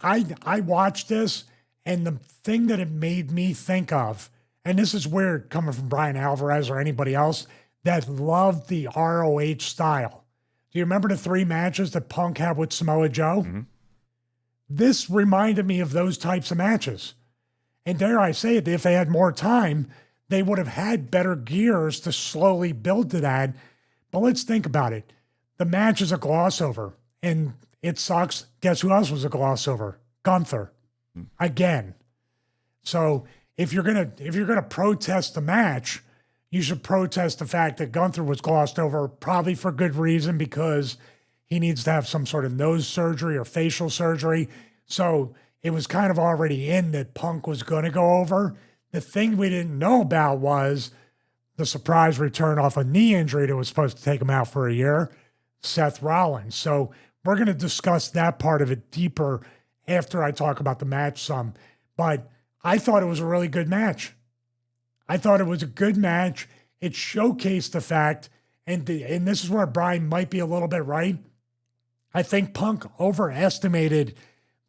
I watched this, and the thing that it made me think of, and this is weird coming from Brian Alvarez or anybody else that loved the ROH style. Do you remember the 3 matches that Punk had with Samoa Joe? Mm-hmm. This reminded me of those types of matches. And dare I say it, if they had more time, they would have had better gears to slowly build to that. But let's think about it. The match is a gloss over, and it sucks. Guess who else was a gloss over? Gunther. Again. So if you're gonna protest the match, you should protest the fact that Gunther was glossed over, probably for good reason, because he needs to have some sort of nose surgery or facial surgery. So it was kind of already in that Punk was going to go over. The thing we didn't know about was the surprise return off a knee injury that was supposed to take him out for a year, Seth Rollins. So we're going to discuss that part of it deeper after I talk about the match some. But I thought it was a really good match. I thought it was a good match. It showcased the fact, and this is where Brian might be a little bit right. I think Punk overestimated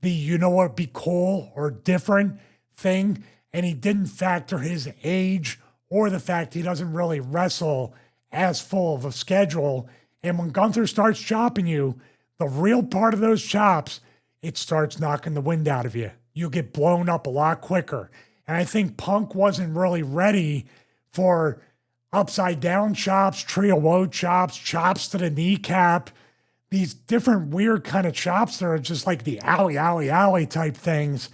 the you know what be cool or different thing, and he didn't factor his age or the fact he doesn't really wrestle as full of a schedule. And when Gunther starts chopping you, the real part of those chops, it starts knocking the wind out of you. You get blown up a lot quicker. And I think Punk wasn't really ready for upside down chops, trio woe chops, chops to the kneecap, these different weird kind of chops that are just like the owie, owie, owie type things.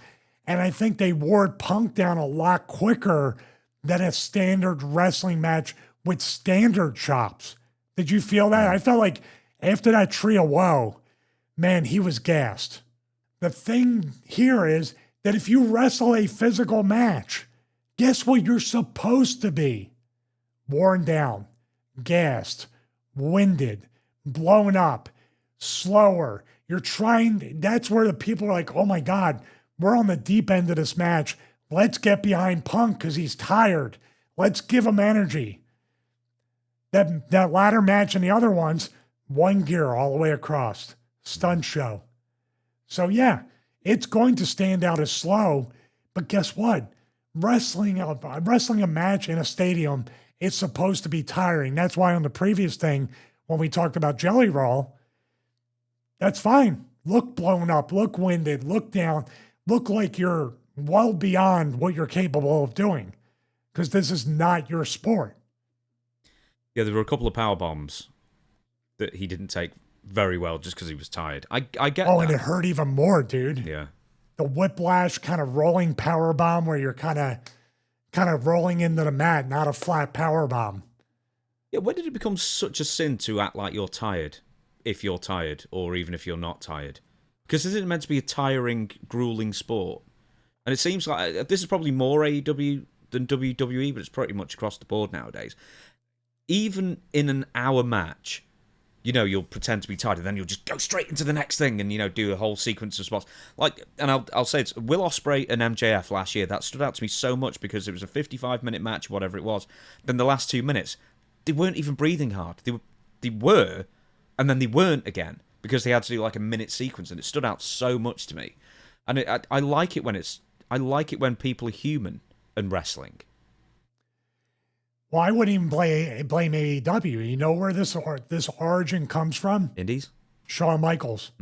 And I think they wore Punk down a lot quicker than a standard wrestling match with standard chops. Did you feel that? I felt like after that trio woe, man, he was gassed. The thing here is that if you wrestle a physical match, guess what you're supposed to be? Worn down, gassed, winded, blown up, slower. You're trying, that's where the people are like, oh my God, we're on the deep end of this match. Let's get behind Punk because he's tired. Let's give him energy. That ladder match and the other ones, one gear all the way across. Stunt show. So yeah, it's going to stand out as slow, but guess what? Wrestling a match in a stadium is supposed to be tiring. That's why on the previous thing, when we talked about Jelly Roll, that's fine. Look blown up, look winded, look down, look like you're well beyond what you're capable of doing, because this is not your sport. Yeah, there were a couple of power bombs that he didn't take very well just because he was tired. I get that. And it hurt even more, dude. Yeah. The whiplash kind of rolling power bomb where you're kind of rolling into the mat, not a flat power bomb. Yeah, when did it become such a sin to act like you're tired, if you're tired, or even if you're not tired? Because this isn't meant to be a tiring, grueling sport. And it seems like this is probably more AEW than WWE, but it's pretty much across the board nowadays. Even in an hour match, you know, you'll pretend to be tired, and then you'll just go straight into the next thing and, you know, do a whole sequence of spots. Like, and I'll say it's Will Ospreay and MJF last year. That stood out to me so much because it was a 55-minute match, whatever it was. Then the last 2 minutes, they weren't even breathing hard. They were, and then they weren't again because they had to do like a minute sequence, and it stood out so much to me. And I like it when people are human and wrestling. Well, I wouldn't even blame AEW. You know where this origin comes from? Indies? Shawn Michaels.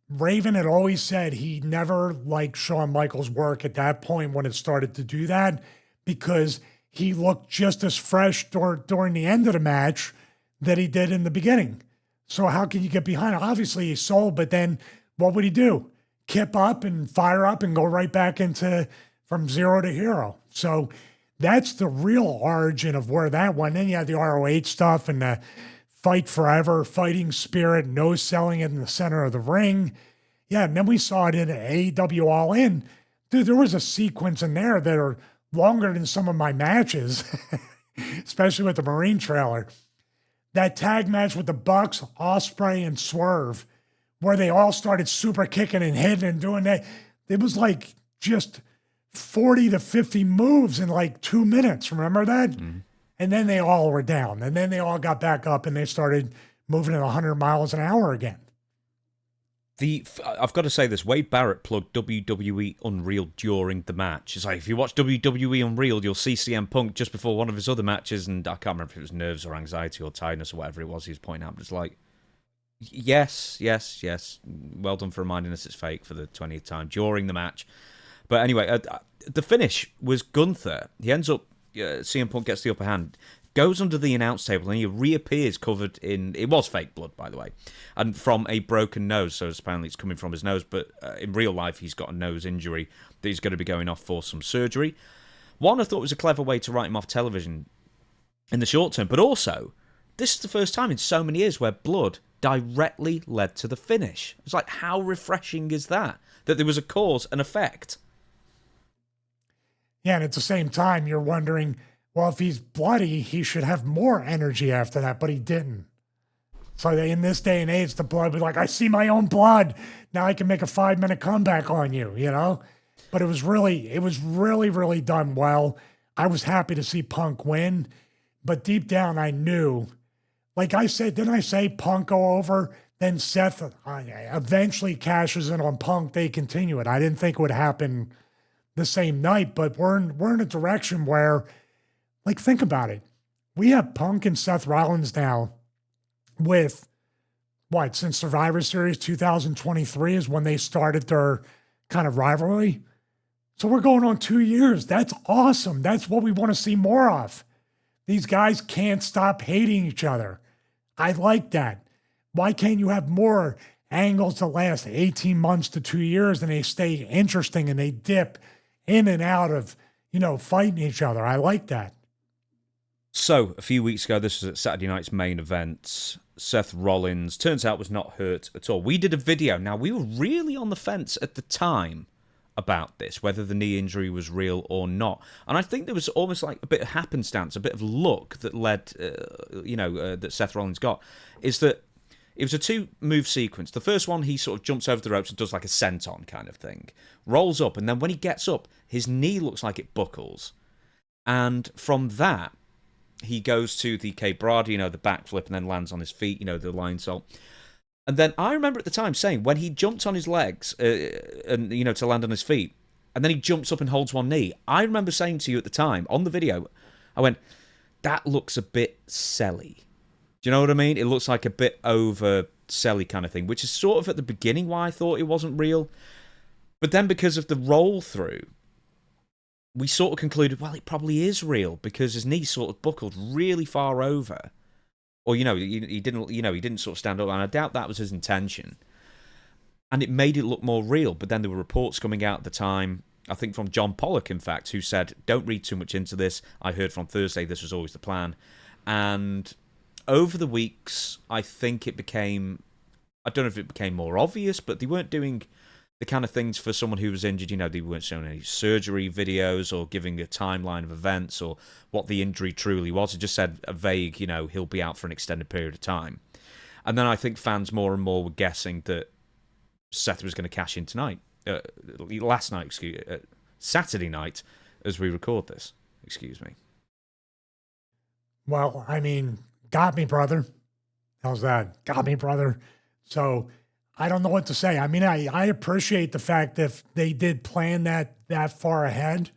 Raven had always said he never liked Shawn Michaels' work at that point when it started to do that because he looked just as fresh during the end of the match that he did in the beginning. So how can you get behind it? Obviously he sold, but then what would he do? Kip up and fire up and go right back into from zero to hero. So that's the real origin of where that went. Then you had the ROH stuff and the fight forever, fighting spirit, no selling it in the center of the ring. Yeah, and then we saw it in AEW All In. Dude, there was a sequence in there that are longer than some of my matches, especially with the Marine trailer. That tag match with the Bucks, Ospreay, and Swerve, where they all started super kicking and hitting and doing that. It was like just 40 to 50 moves in like 2 minutes. Remember that? Mm-hmm. And then they all were down. And then they all got back up and they started moving at 100 miles an hour again. I've got to say this. Wade Barrett plugged WWE Unreal during the match. It's like, if you watch WWE Unreal, you'll see CM Punk just before one of his other matches, and I can't remember if it was nerves or anxiety or tiredness or whatever it was he was pointing out, but it's like, yes. Well done for reminding us it's fake for the 20th time during the match. But anyway, the finish was Gunther. He ends up, CM Punk gets the upper hand, goes under the announce table, and he reappears covered in, it was fake blood, by the way, and from a broken nose, so apparently it's coming from his nose, but in real life he's got a nose injury that he's going to be going off for some surgery. One, I thought was a clever way to write him off television in the short term, but also, this is the first time in so many years where blood directly led to the finish. It's like, how refreshing is that? That there was a cause and effect. Yeah, and at the same time, you're wondering, well, if he's bloody, he should have more energy after that, but he didn't. So in this day and age, the blood was like, I see my own blood. Now I can make a 5-minute comeback on you, you know? But it was really, really done well. I was happy to see Punk win, but deep down I knew, like I said, didn't I say Punk go over? Then Seth eventually cashes in on Punk. They continue it. I didn't think it would happen the same night, but we're in a direction where, like, think about it. We have Punk and Seth Rollins now with, what, since Survivor Series 2023 is when they started their kind of rivalry. So we're going on 2 years. That's awesome. That's what we want to see more of. These guys can't stop hating each other. I like that. Why can't you have more angles that last 18 months to 2 years and they stay interesting and they dip in and out of, fighting each other? I like that. So, a few weeks ago, this was at Saturday night's main event. Seth Rollins, turns out, was not hurt at all. We did a video. Now, we were really on the fence at the time about this, whether the knee injury was real or not. And I think there was almost like a bit of happenstance, a bit of luck that led, that Seth Rollins got, is that it was a 2-move sequence. The first one, he sort of jumps over the ropes and does like a senton kind of thing. Rolls up, and then when he gets up, his knee looks like it buckles. And from that, he goes to the Cape Brada, the backflip, and then lands on his feet, the line salt. And then I remember at the time saying, when he jumped on his legs, and to land on his feet, and then he jumps up and holds one knee, I remember saying to you at the time, on the video, I went, that looks a bit selly. Do you know what I mean? It looks like a bit over selly kind of thing, which is sort of at the beginning why I thought it wasn't real. But then because of the roll through, we sort of concluded, well, it probably is real because his knee sort of buckled really far over. Or, he didn't sort of stand up, and I doubt that was his intention. And it made it look more real, but then there were reports coming out at the time, I think from John Pollock, in fact, who said, don't read too much into this. I heard from Thursday this was always the plan. And over the weeks, I think it became, I don't know if it became more obvious, but they weren't doing the kind of things for someone who was injured. They weren't showing any surgery videos or giving a timeline of events or what the injury truly was. It just said a vague, he'll be out for an extended period of time. And then I think fans more and more were guessing that Seth was going to cash in tonight. Saturday night, as we record this. Excuse me. Well, got me, brother. How's that? Got me, brother. So I don't know what to say. I appreciate the fact that if they did plan that far ahead.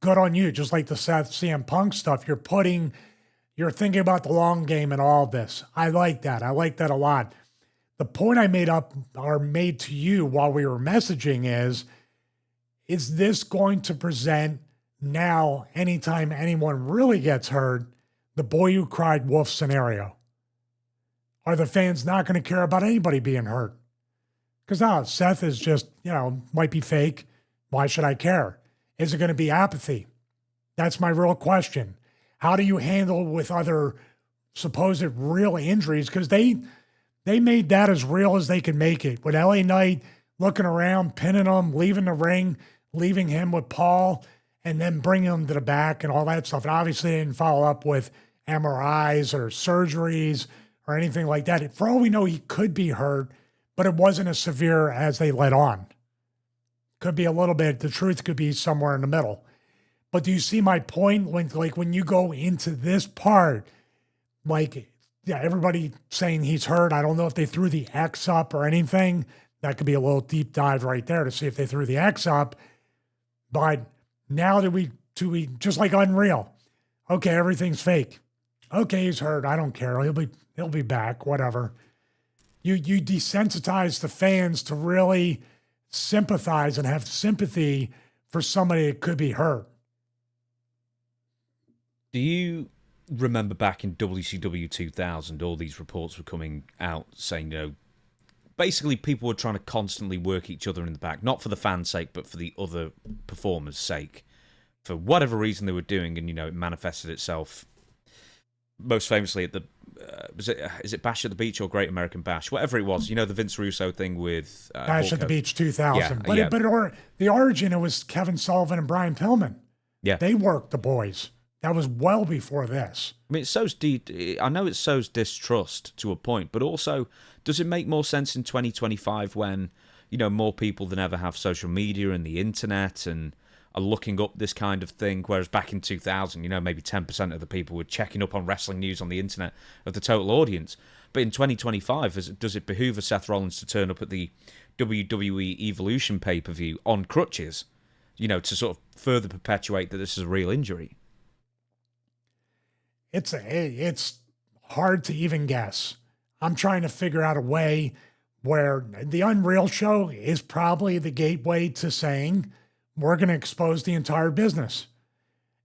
Good on you. Just like the Seth CM Punk stuff, you're thinking about the long game and all of this. I like that. I like that a lot. The point I made to you while we were messaging is this going to present now, anytime anyone really gets hurt, the boy who cried wolf scenario? Are the fans not going to care about anybody being hurt? Because Seth is just, might be fake. Why should I care? Is it going to be apathy? That's my real question. How do you handle with other supposed real injuries? Because they made that as real as they could make it. With LA Knight looking around, pinning him, leaving the ring, leaving him with Paul, and then bringing him to the back and all that stuff. And obviously they didn't follow up with MRIs or surgeries or anything like that. For all we know, he could be hurt, but it wasn't as severe as they let on. Could be a little bit. The truth could be somewhere in the middle. But do you see my point? When you go into this part, everybody saying he's hurt. I don't know if they threw the X up or anything. That could be a little deep dive right there to see if they threw the X up. But now do we just like Unreal? Okay, everything's fake. Okay, he's hurt. I don't care. He'll be back. Whatever. You desensitize the fans to really sympathize and have sympathy for somebody that could be hurt. Do you remember back in WCW 2000, all these reports were coming out saying, basically people were trying to constantly work each other in the back, not for the fans' sake, but for the other performers' sake. For whatever reason they were doing, and, it manifested itself most famously at the, is it Bash at the Beach or Great American Bash? Whatever it was, the Vince Russo thing with... Bash at the Beach 2000. Yeah, but the origin, it was Kevin Sullivan and Brian Pillman. Yeah. They worked the boys. That was well before this. I mean, I know it sows distrust to a point, but also, does it make more sense in 2025 when, more people than ever have social media and the internet and are looking up this kind of thing, whereas back in 2000, maybe 10% of the people were checking up on wrestling news on the internet of the total audience. But in 2025, does it behoove a Seth Rollins to turn up at the WWE Evolution pay-per-view on crutches, to sort of further perpetuate that this is a real injury? It's hard to even guess. I'm trying to figure out a way where the Unreal show is probably the gateway to saying we're going to expose the entire business.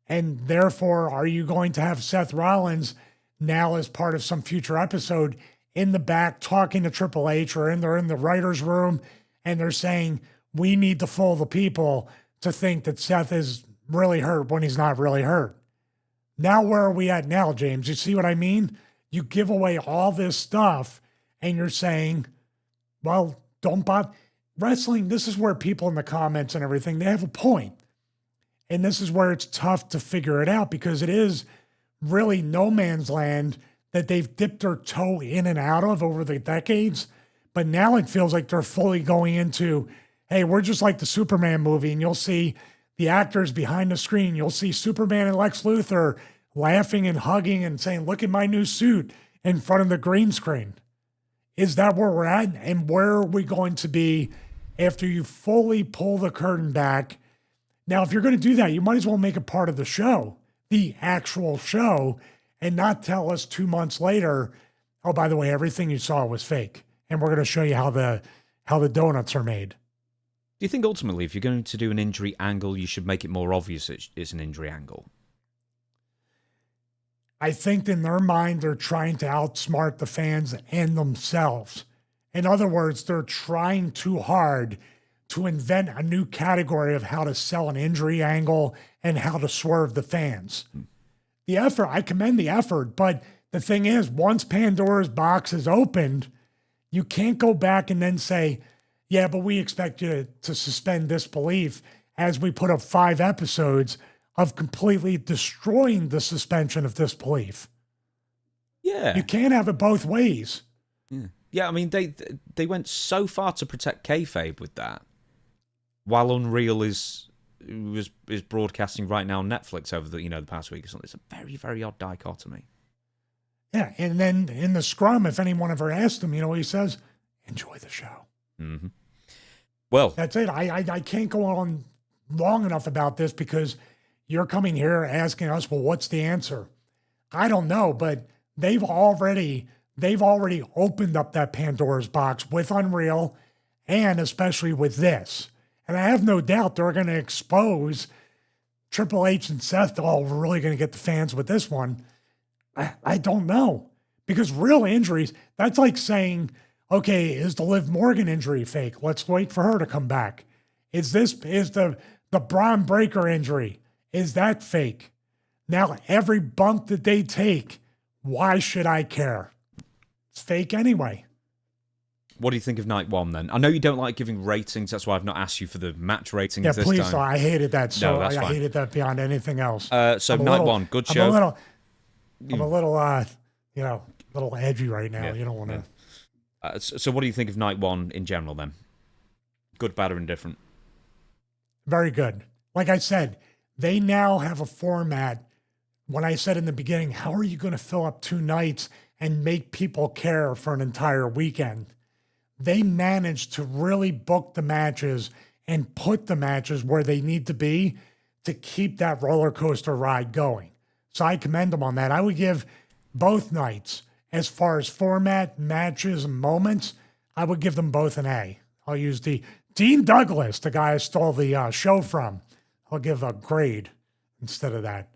And therefore, are you going to have Seth Rollins now as part of some future episode in the back talking to Triple H, or they're in the writer's room and they're saying, we need to fool the people to think that Seth is really hurt when he's not really hurt. Now, where are we at now, James? You see what I mean? You give away all this stuff and you're saying, well, don't bother. Wrestling, this is where people in the comments and everything, they have a point. And this is where it's tough to figure it out, because it is really no man's land that they've dipped their toe in and out of over the decades. But now it feels like they're fully going into, hey, we're just like the Superman movie, and you'll see the actors behind the screen. You'll see Superman and Lex Luthor laughing and hugging and saying, look at my new suit in front of the green screen. Is that where we're at? And where are we going to be after you fully pull the curtain back? Now, if you're going to do that, you might as well make it part of the show, the actual show, and not tell us 2 months later, oh, by the way, everything you saw was fake, and we're going to show you how the donuts are made. Do you think ultimately, if you're going to do an injury angle, you should make it more obvious it's an injury angle? I think in their mind, they're trying to outsmart the fans and themselves. In other words, they're trying too hard to invent a new category of how to sell an injury angle and how to swerve the fans. The effort, I commend the effort, but the thing is, once Pandora's box is opened, you can't go back and then say, yeah, but we expect you to suspend disbelief as we put up 5 episodes of completely destroying the suspension of disbelief. Yeah. You can't have it both ways. Yeah, I mean, they went so far to protect kayfabe with that, while Unreal is broadcasting right now on Netflix over the past week or something. It's a very, very odd dichotomy. Yeah, and then in the scrum, if anyone ever asked him, he says, enjoy the show. Mm-hmm. Well, that's it. I can't go on long enough about this, because you're coming here asking us, well, what's the answer? I don't know, but they've already opened up that Pandora's box with Unreal, and especially with this. And I have no doubt they're going to expose Triple H and Seth. Oh, we're really going to get the fans with this one. I don't know, because real injuries, that's like saying, okay, is the Liv Morgan injury fake? Let's wait for her to come back. Is the Braun Breaker injury, is that fake? Now, every bump that they take, why should I care? It's fake anyway. What do you think of night one, then? I know you don't like giving ratings. That's why I've not asked you for the match ratings this time. Yeah, please don't. I hated that. So no, that's I fine. hated that beyond anything else. So night one, good show. I'm a little edgy right now. You don't want to. Yeah. So what do you think of night one in general, then? Good, bad, or indifferent? Very good. Like I said, they now have a format. When I said in the beginning, how are you going to fill up 2 nights and make people care for an entire weekend? they managed to really book the matches and put the matches where they need to be to keep that roller coaster ride going. So I commend them on that. I would give both nights, as far as format, matches, and moments, I would give them both an A. I'll use the Dean Douglas, the guy I stole the show from. I'll give a grade instead of that.